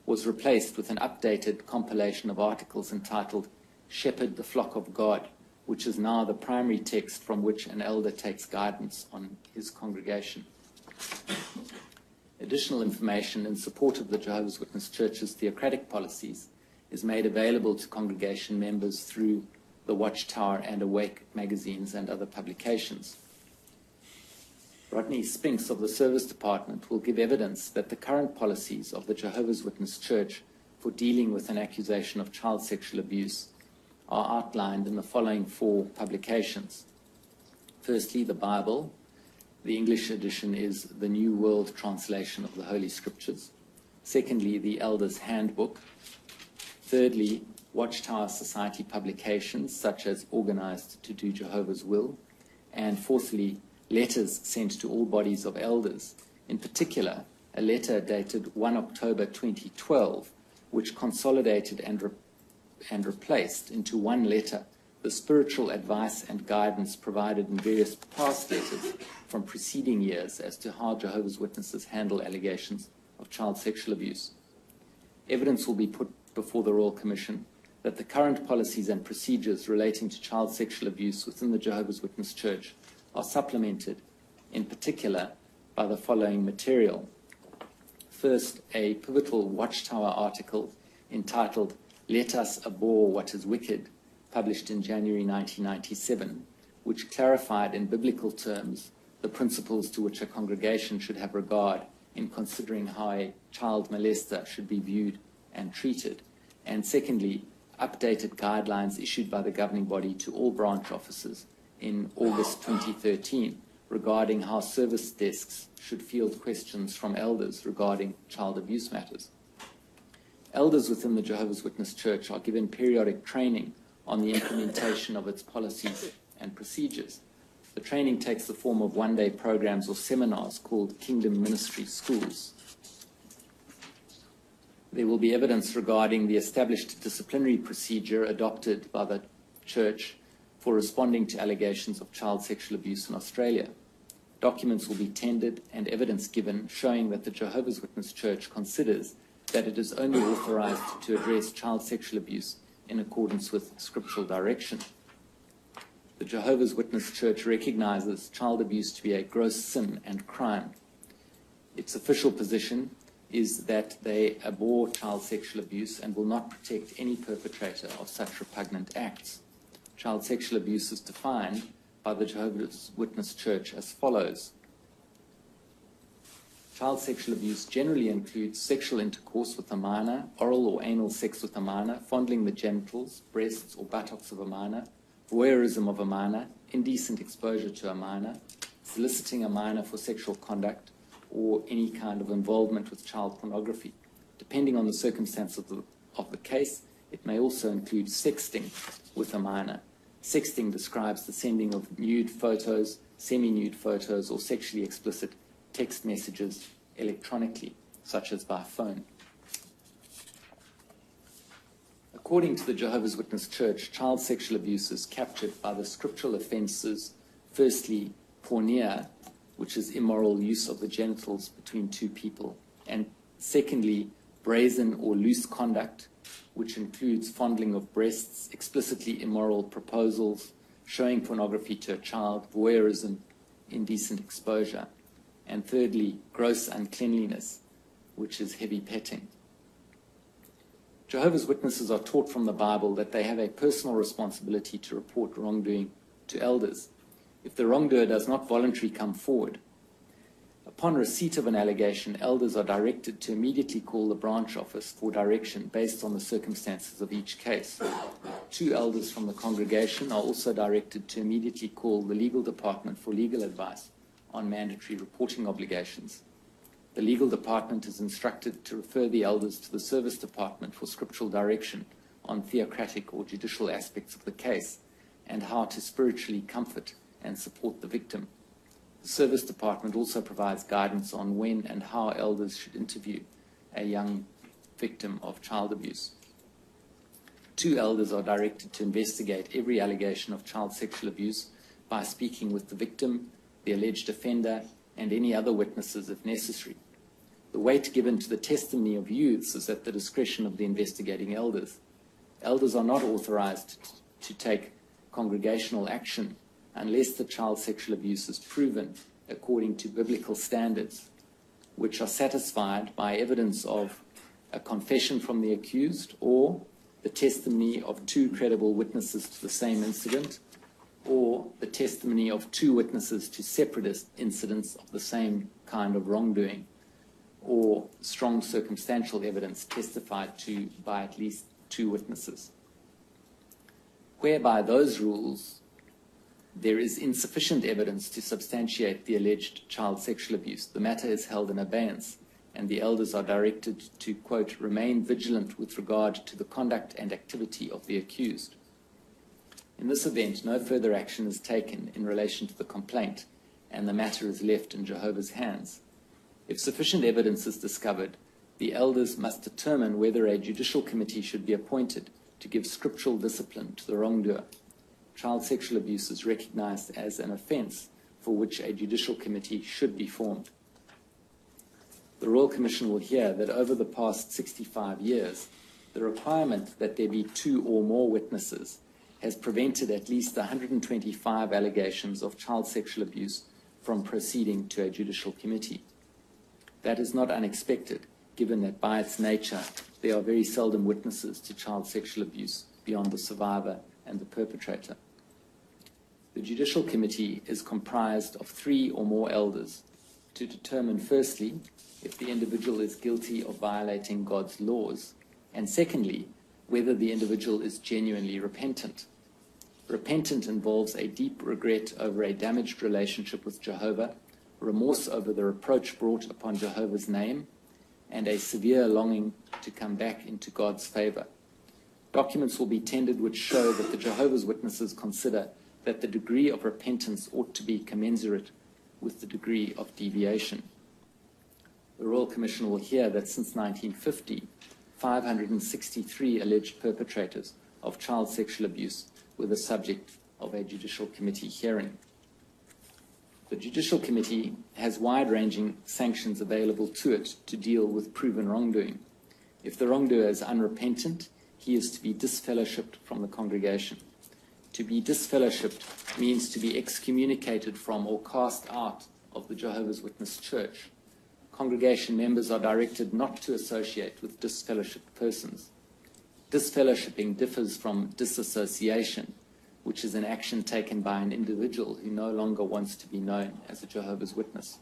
was replaced with an updated compilation of articles entitled Shepherd the Flock of God, which is now the primary text from which an elder takes guidance on his congregation. Additional information in support of the Jehovah's Witness Church's theocratic policies is made available to congregation members through the Watchtower and Awake magazines and other publications. Rodney Spinks of the Service Department will give evidence that the current policies of the Jehovah's Witness Church for dealing with an accusation of child sexual abuse are outlined in the following 4 publications. Firstly, the Bible. The English edition is the New World Translation of the Holy Scriptures. Secondly, the Elder's Handbook. Thirdly, Watchtower Society publications, such as Organized to Do Jehovah's Will. And fourthly, letters sent to all bodies of elders, in particular, a letter dated 1 October 2012, which consolidated and replaced into one letter the spiritual advice and guidance provided in various past letters from preceding years as to how Jehovah's Witnesses handle allegations of child sexual abuse. Evidence will be put before the Royal Commission that the current policies and procedures relating to child sexual abuse within the Jehovah's Witness Church are supplemented, in particular, by the following material. First, a pivotal Watchtower article entitled Let Us Abhor What is Wicked, published in January 1997, which clarified in biblical terms the principles to which a congregation should have regard in considering how a child molester should be viewed and treated. And secondly, updated guidelines issued by the governing body to all branch officers in August 2013 regarding how service desks should field questions from elders regarding child abuse matters. Elders within the Jehovah's Witness Church are given periodic training on the implementation of its policies and procedures. The training takes the form of one-day programs or seminars called Kingdom Ministry Schools. There will be evidence regarding the established disciplinary procedure adopted by the Church for responding to allegations of child sexual abuse in Australia. Documents will be tendered and evidence given showing that the Jehovah's Witness Church considers that it is only authorized to address child sexual abuse in accordance with scriptural direction. The Jehovah's Witness Church recognizes child abuse to be a gross sin and crime. Its official position is that they abhor child sexual abuse and will not protect any perpetrator of such repugnant acts. Child sexual abuse is defined by the Jehovah's Witness Church as follows. Child sexual abuse generally includes sexual intercourse with a minor, oral or anal sex with a minor, fondling the genitals, breasts or buttocks of a minor, voyeurism of a minor, indecent exposure to a minor, soliciting a minor for sexual conduct, or any kind of involvement with child pornography. Depending on the circumstances of the case, it may also include sexting with a minor. Sexting describes the sending of nude photos, semi-nude photos, or sexually explicit text messages electronically, such as by phone. According to the Jehovah's Witness Church, child sexual abuse is captured by the scriptural offenses, firstly, porneia, which is immoral use of the genitals between two people, and secondly, brazen or loose conduct, which includes fondling of breasts, explicitly immoral proposals, showing pornography to a child, voyeurism, indecent exposure, and thirdly, gross uncleanliness, which is heavy petting. Jehovah's Witnesses are taught from the Bible that they have a personal responsibility to report wrongdoing to elders. If the wrongdoer does not voluntarily come forward, upon receipt of an allegation, elders are directed to immediately call the branch office for direction based on the circumstances of each case. 2 elders from the congregation are also directed to immediately call the legal department for legal advice on mandatory reporting obligations. The legal department is instructed to refer the elders to the service department for scriptural direction on theocratic or judicial aspects of the case and how to spiritually comfort and support the victim. The service department also provides guidance on when and how elders should interview a young victim of child abuse. 2 elders are directed to investigate every allegation of child sexual abuse by speaking with the victim, the alleged offender, and any other witnesses if necessary. The weight given to the testimony of youths is at the discretion of the investigating elders. Elders are not authorized to take congregational action unless the child sexual abuse is proven according to biblical standards, which are satisfied by evidence of a confession from the accused or the testimony of two credible witnesses to the same incident, or the testimony of two witnesses to separate incidents of the same kind of wrongdoing, or strong circumstantial evidence testified to by at least two witnesses. Whereby those rules, there is insufficient evidence to substantiate the alleged child sexual abuse, the matter is held in abeyance, and the elders are directed to, quote, remain vigilant with regard to the conduct and activity of the accused. In this event, no further action is taken in relation to the complaint, and the matter is left in Jehovah's hands. If sufficient evidence is discovered, the elders must determine whether a judicial committee should be appointed to give scriptural discipline to the wrongdoer. Child sexual abuse is recognized as an offense for which a judicial committee should be formed. The Royal Commission will hear that over the past 65 years, the requirement that there be two or more witnesses has prevented at least 125 allegations of child sexual abuse from proceeding to a judicial committee. That is not unexpected, given that by its nature, there are very seldom witnesses to child sexual abuse beyond the survivor and the perpetrator. The judicial committee is comprised of 3 or more elders to determine, firstly, if the individual is guilty of violating God's laws, and secondly, whether the individual is genuinely repentant. Repentant involves a deep regret over a damaged relationship with Jehovah, remorse over the reproach brought upon Jehovah's name, and a severe longing to come back into God's favor. Documents will be tendered which show that the Jehovah's Witnesses consider that the degree of repentance ought to be commensurate with the degree of deviation. The Royal Commission will hear that since 1950, 563 alleged perpetrators of child sexual abuse were the subject of a judicial committee hearing. The Judicial Committee has wide-ranging sanctions available to it to deal with proven wrongdoing. If the wrongdoer is unrepentant, he is to be disfellowshipped from the congregation. To be disfellowshipped means to be excommunicated from or cast out of the Jehovah's Witness Church. Congregation members are directed not to associate with disfellowshipped persons. Disfellowshipping differs from disassociation, which is an action taken by an individual who no longer wants to be known as a Jehovah's Witness.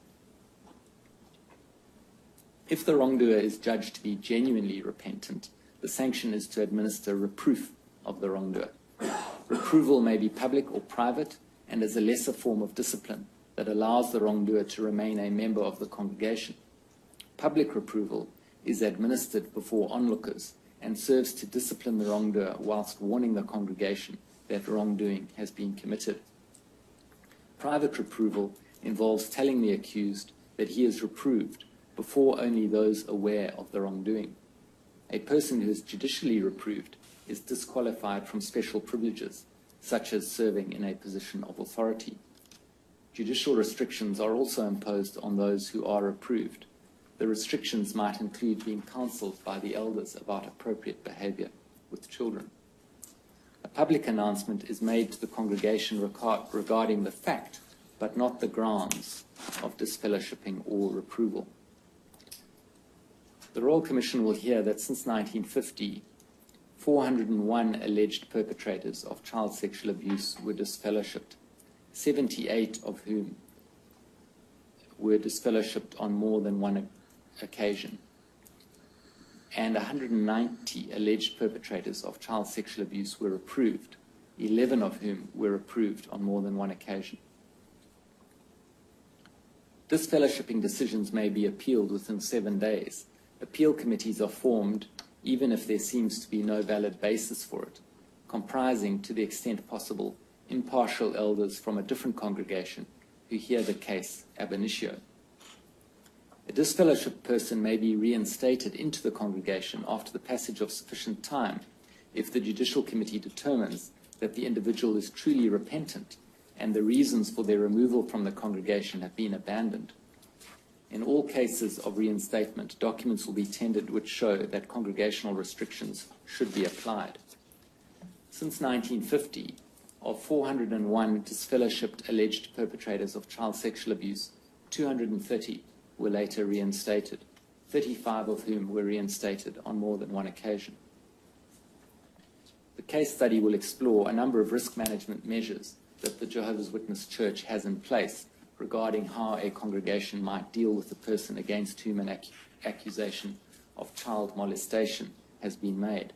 If the wrongdoer is judged to be genuinely repentant, the sanction is to administer reproof of the wrongdoer. Reproval may be public or private, and is a lesser form of discipline that allows the wrongdoer to remain a member of the congregation. Public reproval is administered before onlookers and serves to discipline the wrongdoer whilst warning the congregation that wrongdoing has been committed. Private reproval involves telling the accused that he is reproved before only those aware of the wrongdoing. A person who is judicially reproved is disqualified from special privileges, such as serving in a position of authority. Judicial restrictions are also imposed on those who are reproved. The restrictions might include being counseled by the elders about appropriate behavior with children. A public announcement is made to the congregation regarding the fact, but not the grounds, of disfellowshipping or reproval. The Royal Commission will hear that since 1950, 401 alleged perpetrators of child sexual abuse were disfellowshipped, 78 of whom were disfellowshipped on more than one occasion, and 190 alleged perpetrators of child sexual abuse were reproved, 11 of whom were reproved on more than one occasion. Disfellowshipping decisions may be appealed within 7 days. Appeal committees are formed even if there seems to be no valid basis for it, comprising, to the extent possible, impartial elders from a different congregation who hear the case ab initio. A disfellowshipped person may be reinstated into the congregation after the passage of sufficient time if the judicial committee determines that the individual is truly repentant and the reasons for their removal from the congregation have been abandoned. In all cases of reinstatement, documents will be tendered which show that congregational restrictions should be applied. Since 1950, of 401 disfellowshipped alleged perpetrators of child sexual abuse, 230 were later reinstated, 35 of whom were reinstated on more than one occasion. The case study will explore a number of risk management measures that the Jehovah's Witness Church has in place regarding how a congregation might deal with a person against whom an accusation of child molestation has been made.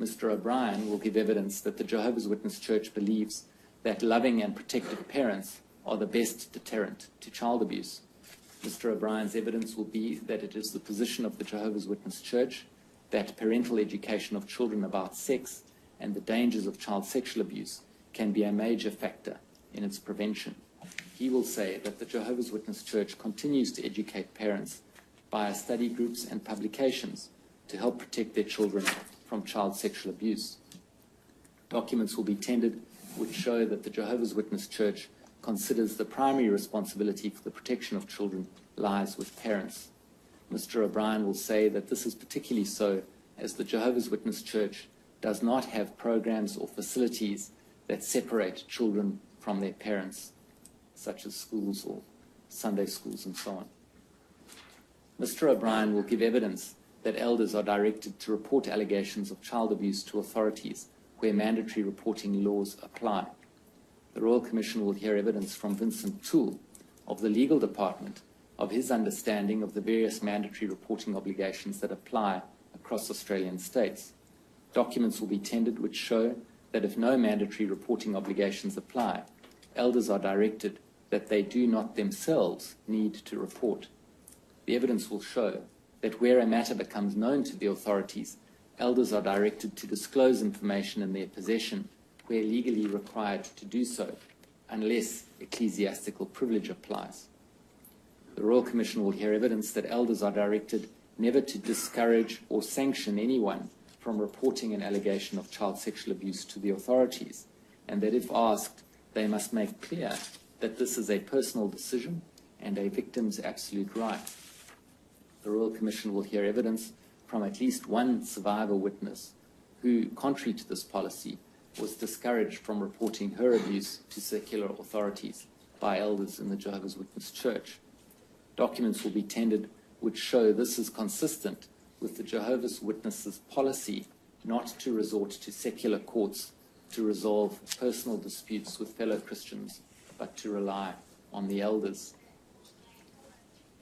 Mr. O'Brien will give evidence that the Jehovah's Witness Church believes that loving and protective parents are the best deterrent to child abuse. Mr. O'Brien's evidence will be that it is the position of the Jehovah's Witness Church that parental education of children about sex and the dangers of child sexual abuse can be a major factor in its prevention. He will say that the Jehovah's Witness Church continues to educate parents via study groups and publications to help protect their children from child sexual abuse. Documents will be tendered which show that the Jehovah's Witness Church considers the primary responsibility for the protection of children lies with parents. Mr. O'Brien will say that this is particularly so as the Jehovah's Witness Church does not have programs or facilities that separate children from their parents, such as schools or Sunday schools and so on. Mr. O'Brien will give evidence that elders are directed to report allegations of child abuse to authorities where mandatory reporting laws apply. The Royal Commission will hear evidence from Vincent Toole of the Legal Department of his understanding of the various mandatory reporting obligations that apply across Australian states. Documents will be tendered which show that if no mandatory reporting obligations apply, elders are directed that they do not themselves need to report. The evidence will show that where a matter becomes known to the authorities, elders are directed to disclose information in their possession where legally required to do so, unless ecclesiastical privilege applies. The Royal Commission will hear evidence that elders are directed never to discourage or sanction anyone from reporting an allegation of child sexual abuse to the authorities, and that if asked, they must make clear that this is a personal decision and a victim's absolute right. The Royal Commission will hear evidence from at least one survivor witness who, contrary to this policy, was discouraged from reporting her abuse to secular authorities by elders in the Jehovah's Witness Church. Documents will be tendered which show this is consistent with the Jehovah's Witnesses' policy not to resort to secular courts to resolve personal disputes with fellow Christians, but to rely on the elders.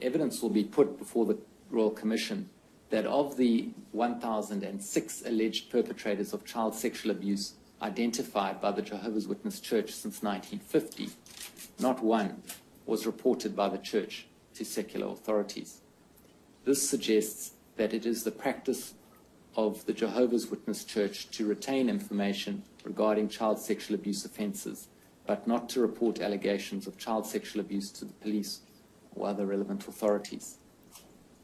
Evidence will be put before the Royal Commission that of the 1,006 alleged perpetrators of child sexual abuse identified by the Jehovah's Witness Church since 1950, not one was reported by the Church to secular authorities. This suggests that it is the practice of the Jehovah's Witness Church to retain information regarding child sexual abuse offences, but not to report allegations of child sexual abuse to the police or other relevant authorities.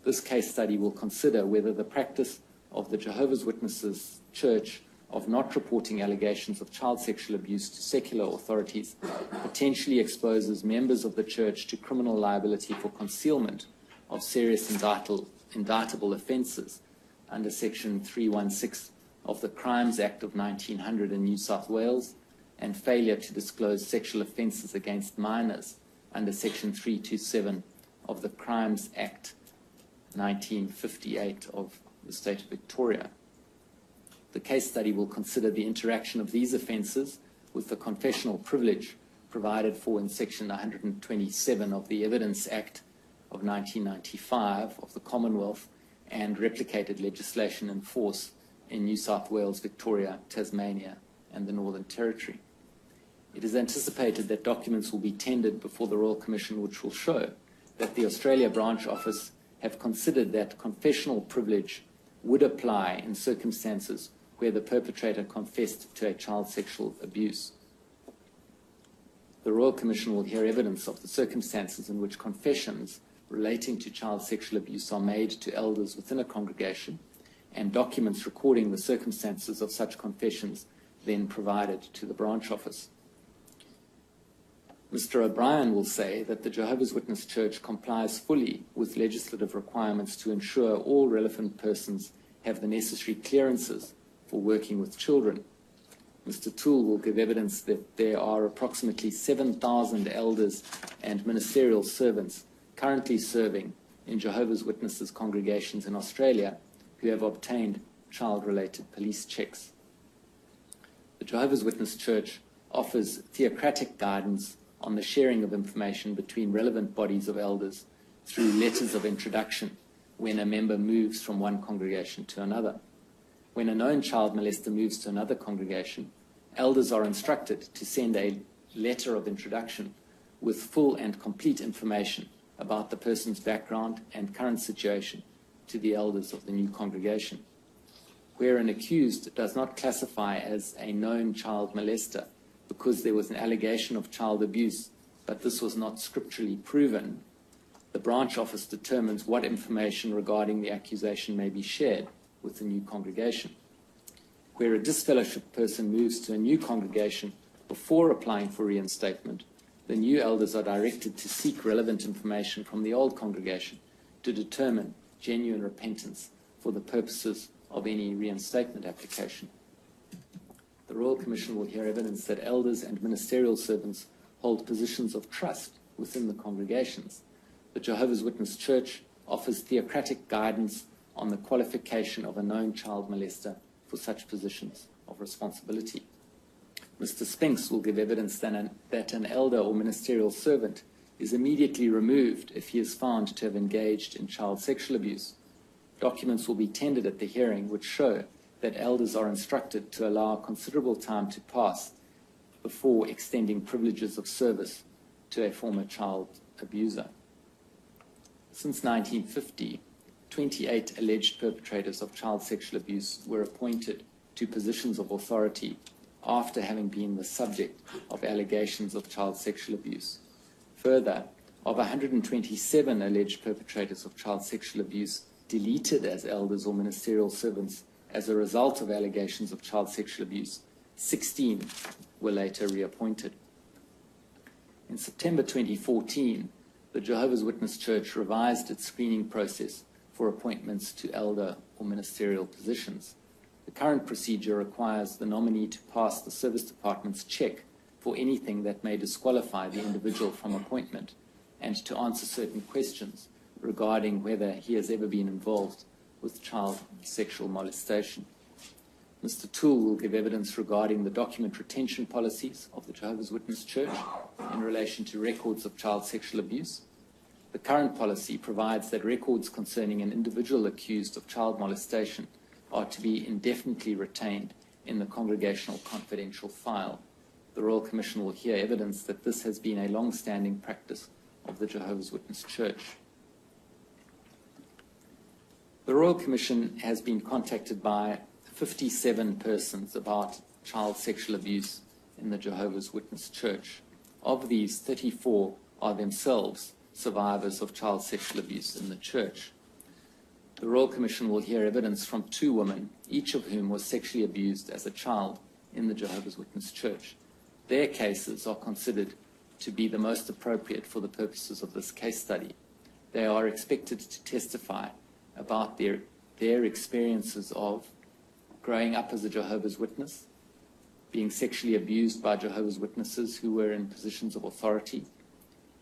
This case study will consider whether the practice of the Jehovah's Witnesses Church of not reporting allegations of child sexual abuse to secular authorities potentially exposes members of the Church to criminal liability for concealment of serious indictable offences under Section 316 of the Crimes Act of 1900 in New South Wales, and failure to disclose sexual offences against minors under Section 327 of the Crimes Act 1958 of the State of Victoria. The case study will consider the interaction of these offences with the confessional privilege provided for in Section 127 of the Evidence Act of 1995 of the Commonwealth and replicated legislation in force in New South Wales, Victoria, Tasmania, and the Northern Territory. It is anticipated that documents will be tendered before the Royal Commission which will show that the Australia Branch Office have considered that confessional privilege would apply in circumstances where the perpetrator confessed to a child sexual abuse. The Royal Commission will hear evidence of the circumstances in which confessions relating to child sexual abuse are made to elders within a congregation, and documents recording the circumstances of such confessions then provided to the branch office. Mr. O'Brien will say that the Jehovah's Witness Church complies fully with legislative requirements to ensure all relevant persons have the necessary clearances for working with children. Mr. Toole will give evidence that there are approximately 7,000 elders and ministerial servants currently serving in Jehovah's Witnesses congregations in Australia who have obtained child-related police checks. The Jehovah's Witness Church offers theocratic guidance on the sharing of information between relevant bodies of elders through letters of introduction when a member moves from one congregation to another. When a known child molester moves to another congregation, elders are instructed to send a letter of introduction with full and complete information about the person's background and current situation to the elders of the new congregation. Where an accused does not classify as a known child molester because there was an allegation of child abuse, but this was not scripturally proven, the branch office determines what information regarding the accusation may be shared with the new congregation. Where a disfellowshipped person moves to a new congregation before applying for reinstatement, the new elders are directed to seek relevant information from the old congregation to determine genuine repentance for the purposes of any reinstatement application. The Royal Commission will hear evidence that elders and ministerial servants hold positions of trust within the congregations. The Jehovah's Witness Church offers theocratic guidance on the qualification of a known child molester for such positions of responsibility. Mr. Spinks will give evidence that an elder or ministerial servant is immediately removed if he is found to have engaged in child sexual abuse. Documents will be tendered at the hearing which show that elders are instructed to allow considerable time to pass before extending privileges of service to a former child abuser. Since 1950, 28 alleged perpetrators of child sexual abuse were appointed to positions of authority after having been the subject of allegations of child sexual abuse. Further, of 127 alleged perpetrators of child sexual abuse deleted as elders or ministerial servants as a result of allegations of child sexual abuse, 16 were later reappointed. In September 2014, the Jehovah's Witness Church revised its screening process for appointments to elder or ministerial positions. The current procedure requires the nominee to pass the service department's check for anything that may disqualify the individual from appointment and to answer certain questions regarding whether he has ever been involved with child sexual molestation. Mr. Toole will give evidence regarding the document retention policies of the Jehovah's Witness Church in relation to records of child sexual abuse. The current policy provides that records concerning an individual accused of child molestation are to be indefinitely retained in the congregational confidential file. The Royal Commission will hear evidence that this has been a long-standing practice of the Jehovah's Witness Church. The Royal Commission has been contacted by 57 persons about child sexual abuse in the Jehovah's Witness Church. Of these, 34 are themselves survivors of child sexual abuse in the church. The Royal Commission will hear evidence from 2 women, each of whom was sexually abused as a child in the Jehovah's Witness Church. Their cases are considered to be the most appropriate for the purposes of this case study. They are expected to testify about their experiences of growing up as a Jehovah's Witness, being sexually abused by Jehovah's Witnesses who were in positions of authority,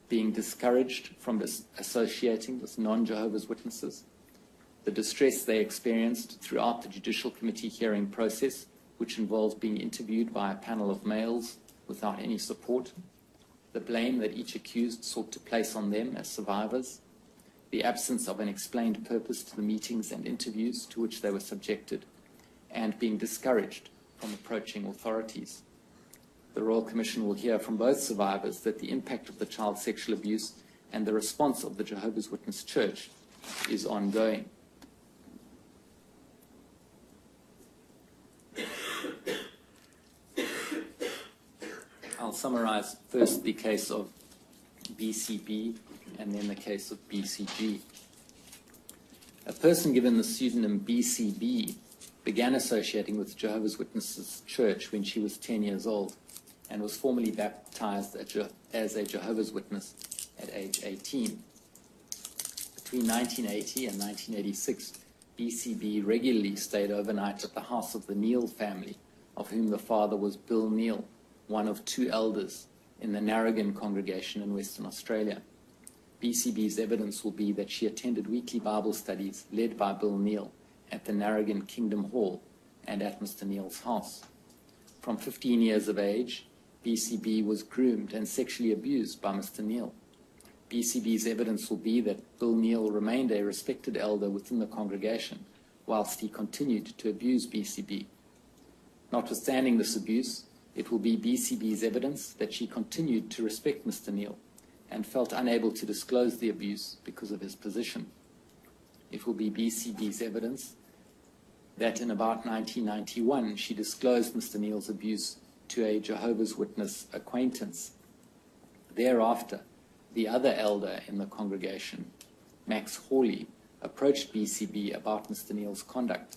being discouraged from associating with non-Jehovah's Witnesses, the distress they experienced throughout the Judicial Committee hearing process, which involved being interviewed by a panel of males without any support, the blame that each accused sought to place on them as survivors, the absence of an explained purpose to the meetings and interviews to which they were subjected, and being discouraged from approaching authorities. The Royal Commission will hear from both survivors that the impact of the child sexual abuse and the response of the Jehovah's Witness Church is ongoing. I'll summarize first the case of BCB and then the case of BCG. A person given the pseudonym BCB began associating with Jehovah's Witnesses Church when she was 10 years old. and was formally baptized as a Jehovah's Witness at age 18. Between 1980 and 1986, BCB regularly stayed overnight at the house of the Neale family, of whom the father was Bill Neale, one of two elders in the Narrogin congregation in Western Australia. BCB's evidence will be that she attended weekly Bible studies led by Bill Neale at the Narrogin Kingdom Hall and at Mr. Neale's house. From 15 years of age, BCB was groomed and sexually abused by Mr. Neale. BCB's evidence will be that Bill Neale remained a respected elder within the congregation whilst he continued to abuse BCB. Notwithstanding this abuse, it will be BCB's evidence that she continued to respect Mr. Neale and felt unable to disclose the abuse because of his position. It will be BCB's evidence that in about 1991 she disclosed Mr. Neale's abuse to a Jehovah's Witness acquaintance. Thereafter, the other elder in the congregation, Max Hawley, approached BCB about Mr. Neale's conduct.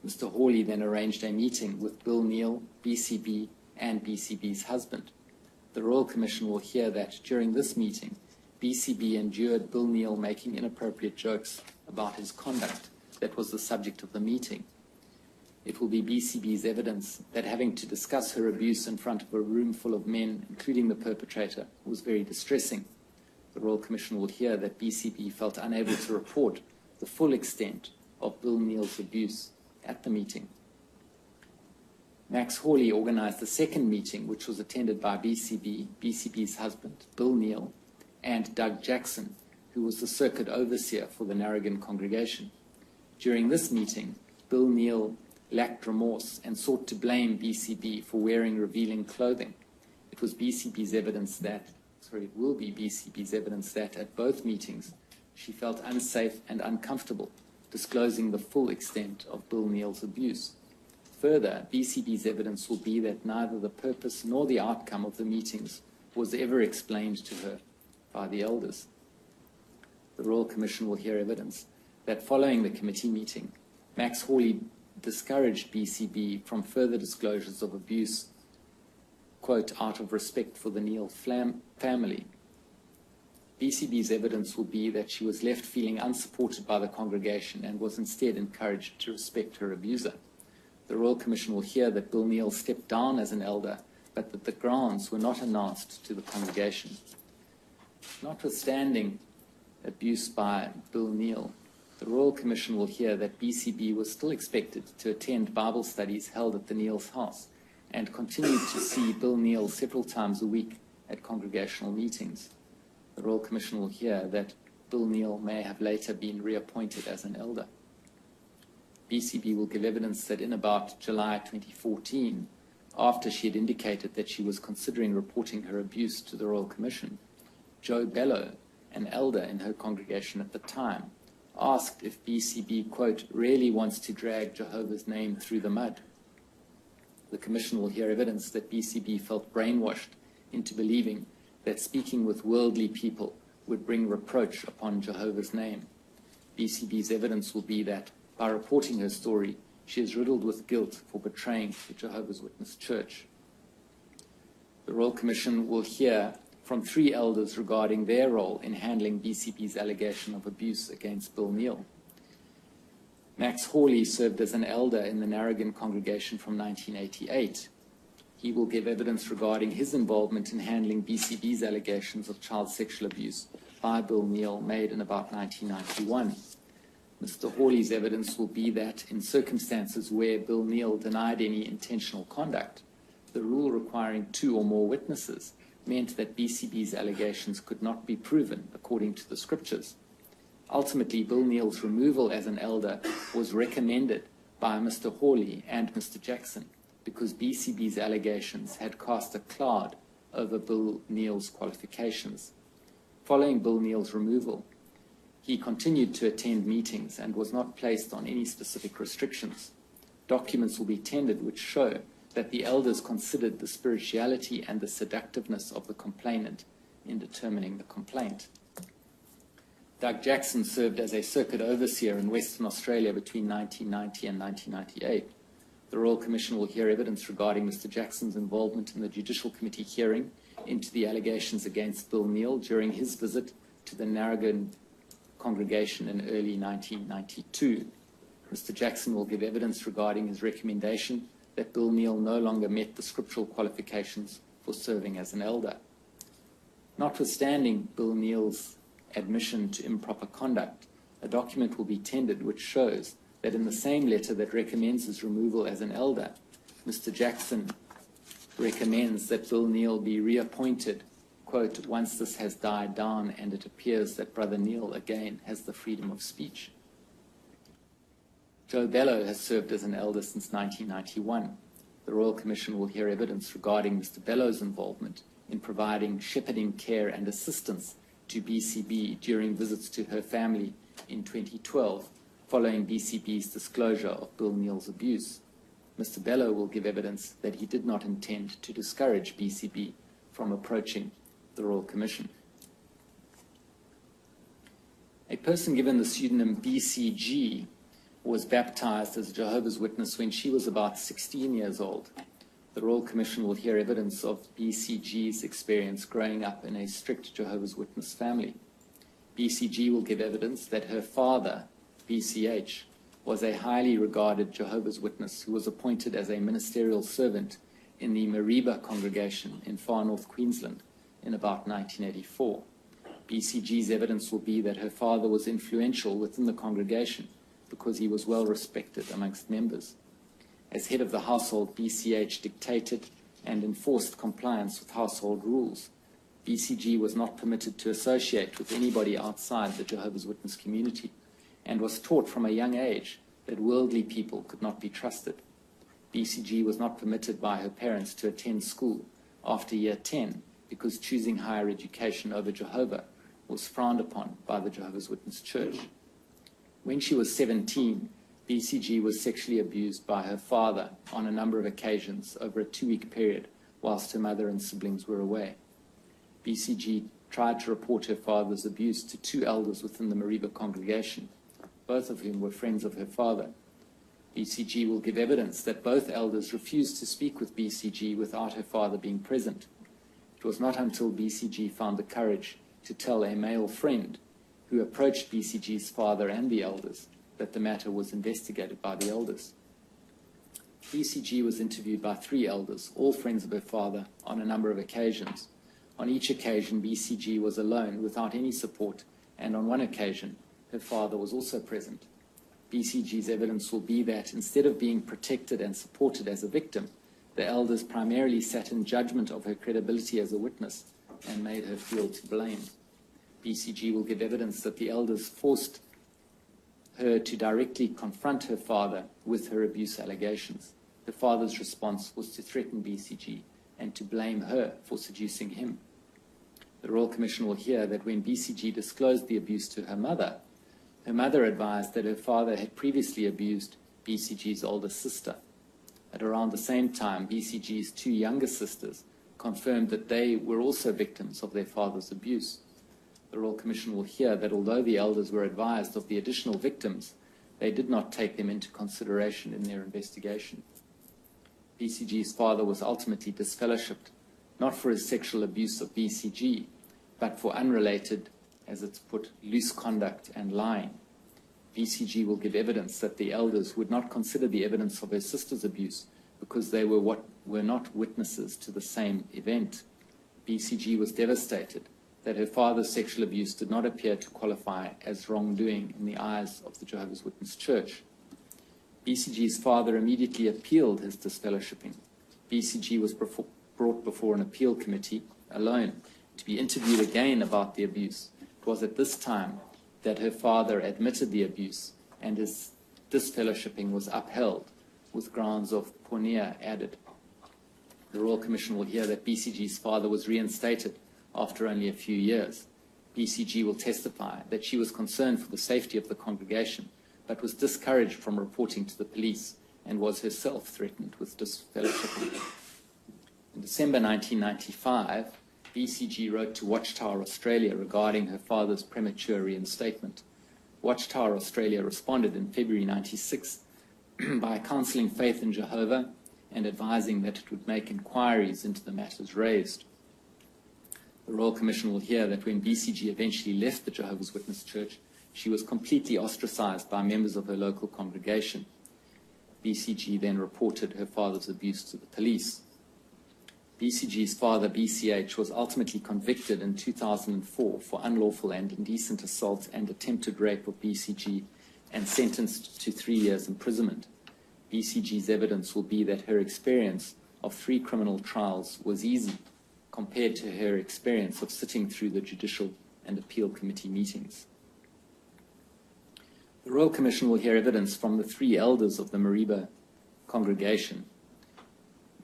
Mr. Hawley then arranged a meeting with Bill Neale, BCB, and BCB's husband. The Royal Commission will hear that during this meeting, BCB endured Bill Neale making inappropriate jokes about his conduct that was the subject of the meeting. It will be BCB's evidence that having to discuss her abuse in front of a room full of men, including the perpetrator, was very distressing. The Royal Commission will hear that BCB felt unable to report the full extent of Bill Neale's abuse at the meeting. Max Hawley organized the second meeting, which was attended by BCB, BCB's husband, Bill Neale, and Doug Jackson, who was the circuit overseer for the Narrogin congregation. During this meeting, Bill Neale lacked remorse and sought to blame BCB for wearing revealing clothing. It will be BCB's evidence that at both meetings she felt unsafe and uncomfortable disclosing the full extent of Bill Neale's abuse. Further, BCB's evidence will be that neither the purpose nor the outcome of the meetings was ever explained to her by the elders. The Royal Commission will hear evidence that following the committee meeting, Max Hawley discouraged BCB from further disclosures of abuse, quote, out of respect for the Neale family. BCB's evidence will be that she was left feeling unsupported by the congregation and was instead encouraged to respect her abuser. The Royal Commission will hear that Bill Neale stepped down as an elder, but that the grounds were not announced to the congregation. Notwithstanding abuse by Bill Neale, the Royal Commission will hear that BCB was still expected to attend Bible studies held at the Neale's house and continued to see Bill Neale several times a week at congregational meetings. The Royal Commission will hear that Bill Neale may have later been reappointed as an elder. BCB will give evidence that in about July 2014, after she had indicated that she was considering reporting her abuse to the Royal Commission, Joe Bellow, an elder in her congregation at the time, asked if BCB, quote, really wants to drag Jehovah's name through the mud. The Commission will hear evidence that BCB felt brainwashed into believing that speaking with worldly people would bring reproach upon Jehovah's name. BCB's evidence will be that by reporting her story, she is riddled with guilt for betraying the Jehovah's Witness Church. The Royal Commission will hear from 3 elders regarding their role in handling BCB's allegation of abuse against Bill Neale. Max Hawley served as an elder in the Narrogin congregation from 1988. He will give evidence regarding his involvement in handling BCB's allegations of child sexual abuse by Bill Neale made in about 1991. Mr. Hawley's evidence will be that in circumstances where Bill Neale denied any intentional conduct, the rule requiring 2 or more witnesses meant that BCB's allegations could not be proven according to the scriptures. Ultimately, Bill Neale's removal as an elder was recommended by Mr. Hawley and Mr. Jackson because BCB's allegations had cast a cloud over Bill Neale's qualifications. Following Bill Neale's removal, he continued to attend meetings and was not placed on any specific restrictions. Documents will be tendered which show that the elders considered the spirituality and the seductiveness of the complainant in determining the complaint. Doug Jackson served as a circuit overseer in Western Australia between 1990 and 1998. The Royal Commission will hear evidence regarding Mr. Jackson's involvement in the Judicial Committee hearing into the allegations against Bill Neal during his visit to the Narragansett congregation in early 1992. Mr. Jackson will give evidence regarding his recommendation that Bill Neal no longer met the scriptural qualifications for serving as an elder. Notwithstanding Bill Neal's admission to improper conduct, a document will be tendered which shows that in the same letter that recommends his removal as an elder, Mr. Jackson recommends that Bill Neal be reappointed, quote, once this has died down and it appears that Brother Neal again has the freedom of speech. Joe Bello has served as an elder since 1991. The Royal Commission will hear evidence regarding Mr. Bello's involvement in providing shepherding care and assistance to BCB during visits to her family in 2012, following BCB's disclosure of Bill Neal's abuse. Mr. Bello will give evidence that he did not intend to discourage BCB from approaching the Royal Commission. A person given the pseudonym BCG was baptized as a Jehovah's Witness when she was about 16 years old. The Royal Commission will hear evidence of BCG's experience growing up in a strict Jehovah's Witness family. BCG will give evidence that her father, BCH, was a highly regarded Jehovah's Witness who was appointed as a ministerial servant in the Mariba congregation in far north Queensland in about 1984. BCG's evidence will be that her father was influential within the congregation because he was well respected amongst members. As head of the household, BCH dictated and enforced compliance with household rules. BCG was not permitted to associate with anybody outside the Jehovah's Witness community and was taught from a young age that worldly people could not be trusted. BCG was not permitted by her parents to attend school after year 10 because choosing higher education over Jehovah was frowned upon by the Jehovah's Witness Church. When she was 17, BCG was sexually abused by her father on a number of occasions over a 2-week period whilst her mother and siblings were away. BCG tried to report her father's abuse to 2 elders within the Mariba congregation, both of whom were friends of her father. BCG will give evidence that both elders refused to speak with BCG without her father being present. It was not until BCG found the courage to tell a male friend who approached BCG's father and the elders that the matter was investigated by the elders. BCG was interviewed by 3 elders, all friends of her father, on a number of occasions. On each occasion, BCG was alone without any support, and on one occasion, her father was also present. BCG's evidence will be that instead of being protected and supported as a victim, the elders primarily sat in judgment of her credibility as a witness and made her feel to blame. BCG will give evidence that the elders forced her to directly confront her father with her abuse allegations. Her father's response was to threaten BCG and to blame her for seducing him. The Royal Commission will hear that when BCG disclosed the abuse to her mother advised that her father had previously abused BCG's older sister. At around the same time, BCG's 2 younger sisters confirmed that they were also victims of their father's abuse. The Royal Commission will hear that although the elders were advised of the additional victims, they did not take them into consideration in their investigation. BCG's father was ultimately disfellowshipped, not for his sexual abuse of BCG, but for unrelated, as it's put, loose conduct and lying. BCG will give evidence that the elders would not consider the evidence of her sister's abuse because they were not witnesses to the same event. BCG was devastated that her father's sexual abuse did not appear to qualify as wrongdoing in the eyes of the Jehovah's Witness Church. BCG's father immediately appealed his disfellowshipping. BCG was brought before an appeal committee alone to be interviewed again about the abuse. It was at this time that her father admitted the abuse and his disfellowshipping was upheld with grounds of porneia added. The Royal Commission will hear that BCG's father was reinstated after only a few years. BCG will testify that she was concerned for the safety of the congregation, but was discouraged from reporting to the police and was herself threatened with disfellowshipping. In December 1995, BCG wrote to Watchtower Australia regarding her father's premature reinstatement. Watchtower Australia responded in February 1996 by counseling faith in Jehovah and advising that it would make inquiries into the matters raised. The Royal Commission will hear that when BCG eventually left the Jehovah's Witness Church, she was completely ostracized by members of her local congregation. BCG then reported her father's abuse to the police. BCG's father, BCH, was ultimately convicted in 2004 for unlawful and indecent assault and attempted rape of BCG and sentenced to 3 years imprisonment. BCG's evidence will be that her experience of 3 criminal trials was easy compared to her experience of sitting through the Judicial and Appeal Committee meetings. The Royal Commission will hear evidence from the 3 elders of the Mariba congregation,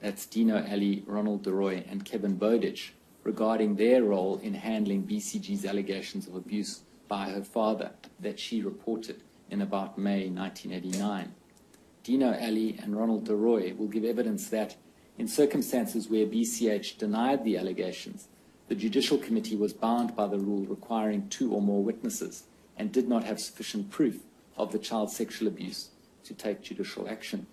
that's Dino Ali, Ronald DeRoy, and Kevin Bowditch, regarding their role in handling BCG's allegations of abuse by her father that she reported in about May 1989. Dino Ali and Ronald DeRoy will give evidence that, in circumstances where BCH denied the allegations, the Judicial Committee was bound by the rule requiring 2 or more witnesses and did not have sufficient proof of the child's sexual abuse to take judicial action.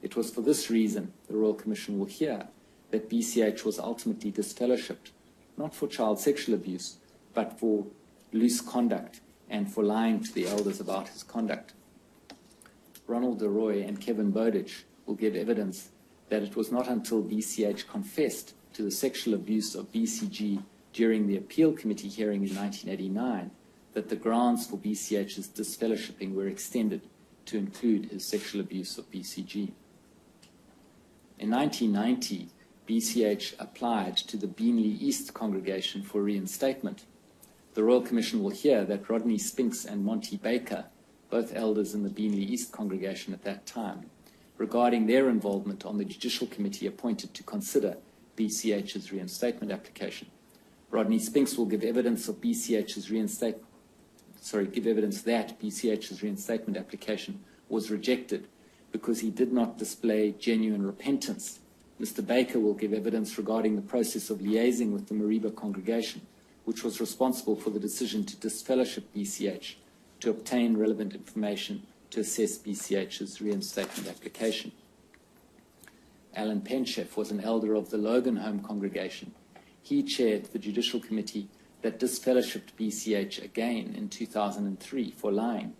It was for this reason the Royal Commission will hear that BCH was ultimately disfellowshipped, not for child sexual abuse, but for loose conduct and for lying to the elders about his conduct. Ronald DeRoy and Kevin Bowditch will give evidence that it was not until BCH confessed to the sexual abuse of BCG during the Appeal Committee hearing in 1989 that the grounds for BCH's disfellowshipping were extended to include his sexual abuse of BCG. In 1990, BCH applied to the Beanley East congregation for reinstatement. The Royal Commission will hear that Rodney Spinks and Monty Baker, both elders in the Beanley East congregation at that time, regarding their involvement on the Judicial Committee appointed to consider BCH's reinstatement application. Rodney Spinks will give evidence of BCH's that BCH's reinstatement application was rejected because he did not display genuine repentance. Mr. Baker will give evidence regarding the process of liaising with the Mariba congregation, which was responsible for the decision to disfellowship BCH to obtain relevant information to assess BCH's reinstatement application. Alan Penchef was an elder of the Logan Home congregation. He chaired the Judicial Committee that disfellowshipped BCH again in 2003 for lying.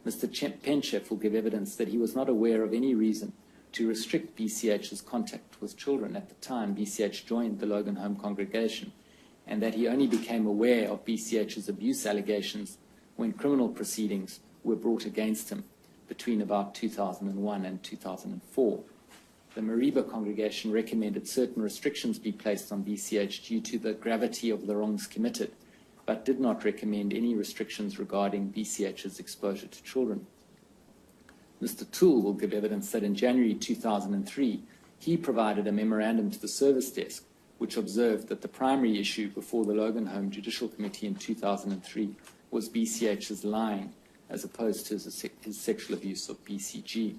Mr. Penchef will give evidence that he was not aware of any reason to restrict BCH's contact with children at the time BCH joined the Logan Home congregation, and that he only became aware of BCH's abuse allegations when criminal proceedings were brought against him between about 2001 and 2004. The Mariba congregation recommended certain restrictions be placed on BCH due to the gravity of the wrongs committed, but did not recommend any restrictions regarding BCH's exposure to children. Mr. Toole will give evidence that in January 2003, he provided a memorandum to the service desk which observed that the primary issue before the Logan Home Judicial Committee in 2003 was BCH's lying as opposed to his sexual abuse of BCG.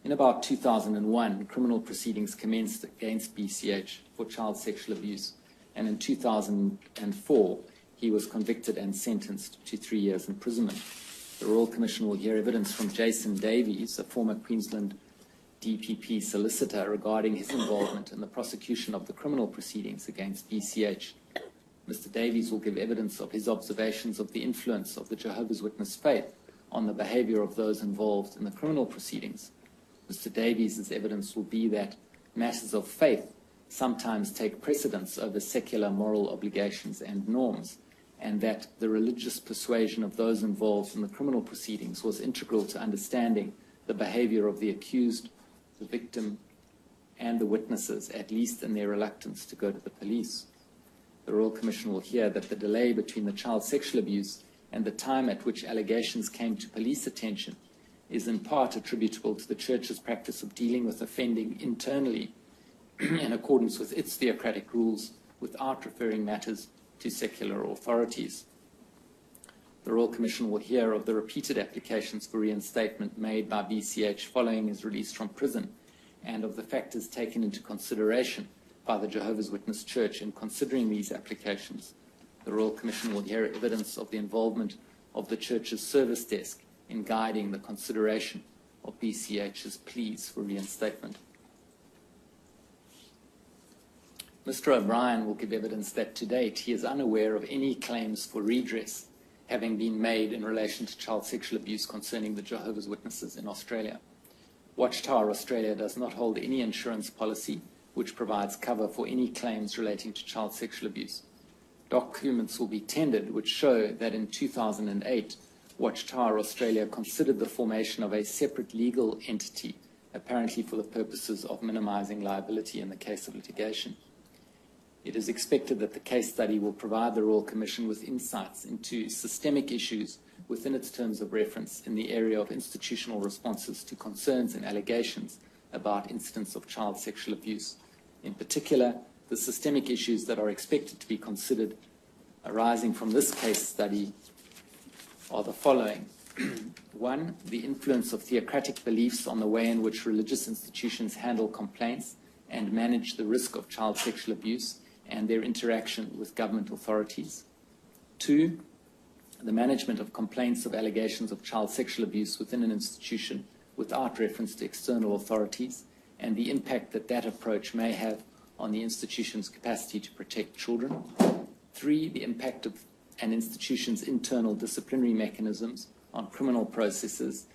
In about 2001, criminal proceedings commenced against BCH for child sexual abuse, and in 2004, he was convicted and sentenced to 3 years imprisonment. The Royal Commission will hear evidence from Jason Davies, a former Queensland DPP solicitor, regarding his involvement in the prosecution of the criminal proceedings against BCH. Mr. Davies will give evidence of his observations of the influence of the Jehovah's Witness faith on the behavior of those involved in the criminal proceedings. Mr. Davies' evidence will be that matters of faith sometimes take precedence over secular moral obligations and norms, and that the religious persuasion of those involved in the criminal proceedings was integral to understanding the behavior of the accused, the victim, and the witnesses, at least in their reluctance to go to the police. The Royal Commission will hear that the delay between the child sexual abuse and the time at which allegations came to police attention is in part attributable to the Church's practice of dealing with offending internally in accordance with its theocratic rules without referring matters to secular authorities. The Royal Commission will hear of the repeated applications for reinstatement made by BCH following his release from prison, and of the factors taken into consideration by the Jehovah's Witness Church in considering these applications. The Royal Commission will hear evidence of the involvement of the Church's service desk in guiding the consideration of BCH's pleas for reinstatement. Mr. O'Brien will give evidence that to date he is unaware of any claims for redress having been made in relation to child sexual abuse concerning the Jehovah's Witnesses in Australia. Watchtower Australia does not hold any insurance policy which provides cover for any claims relating to child sexual abuse. Documents will be tendered which show that in 2008, Watchtower Australia considered the formation of a separate legal entity, apparently for the purposes of minimizing liability in the case of litigation. It is expected that the case study will provide the Royal Commission with insights into systemic issues within its terms of reference in the area of institutional responses to concerns and allegations about incidents of child sexual abuse. In particular, the systemic issues that are expected to be considered arising from this case study are the following. 1, the influence of theocratic beliefs on the way in which religious institutions handle complaints and manage the risk of child sexual abuse and their interaction with government authorities. 2, the management of complaints of allegations of child sexual abuse within an institution without reference to external authorities and the impact that that approach may have on the institution's capacity to protect children. 3, the impact of an institution's internal disciplinary mechanisms on criminal processes.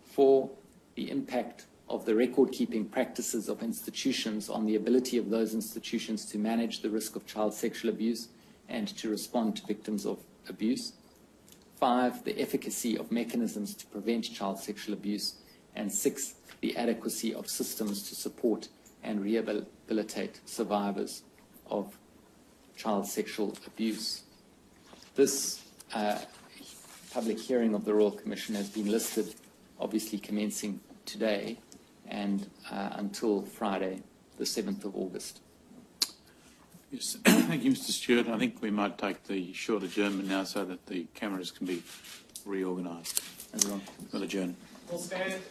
4, the impact of the record-keeping practices of institutions on the ability of those institutions to manage the risk of child sexual abuse and to respond to victims of abuse. 5, the efficacy of mechanisms to prevent child sexual abuse. And 6, the adequacy of systems to support and rehabilitate survivors of child sexual abuse. This public hearing of the Royal Commission has been listed, obviously commencing today and until Friday, the 7th of August. Yes, thank you, Mr. Stewart. I think we might take the short adjournment now so that the cameras can be reorganised. We'll adjourn. We'll stand.